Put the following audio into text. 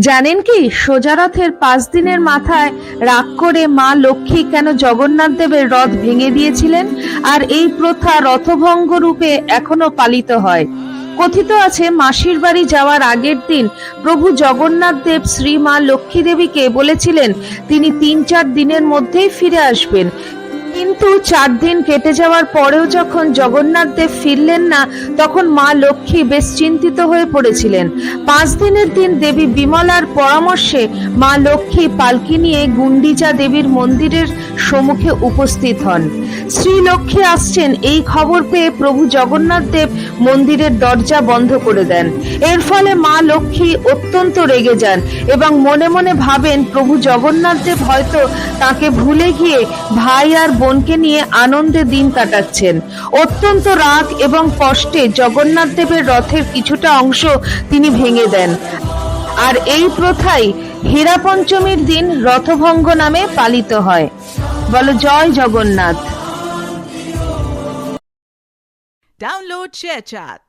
জানেন কি, সোজা রথের 5 দিনের মাথায় রাগ করে মা লক্ষ্মী কেন জগন্নাথ দেবের রথ ভেঙে দিয়েছিলেন? আর এই প্রথা রথভঙ্গ রূপে এখনো পালিত হয়। কথিত আছে, মাসির বাড়ি যাওয়ার আগের দিন প্রভু জগন্নাথ দেব শ্রী মা লক্ষ্মী দেবীকে বলেছিলেন তিনি 3-4 দিনের মধ্যেই ফিরে আসবেন। কিন্তু 4 দিন কেটে যাওয়ার পরেও যখন জগন্নাথ দেব ফিরলেন না, তখন মা লক্ষ্মী বেশ চিন্তিত হয়ে পড়েছিলেন। 5 দিনের দিন দেবী বিমলার পরামর্শে মা লক্ষ্মী পালকি নিয়ে গুন্ডিচা দেবীর মন্দিরের সম্মুখে উপস্থিত হন। শ্রী লক্ষ্মী আসছেন এই খবর পেয়ে প্রভু জগন্নাথ দেব মন্দিরের দরজা বন্ধ করে দেন। এর ফলে মা লক্ষ্মী অত্যন্ত রেগে যান এবং মনে মনে ভাবেন প্রভু জগন্নাথ দেব হয়তো তাকে ভুলে গিয়ে ভাই আর বোনকে নিয়ে আনন্দে দিন কাটাচ্ছেন। অত্যন্ত রাগ এবং কষ্টে জগন্নাথ দেবের রথের কিছুটা অংশ তিনি ভেঙে দেন। আর এই প্রথাই হীরা পঞ্চমীর দিন রথভঙ্গ নামে পালিত হয়। বলো জয় জগন্নাথ। Download ShareChat.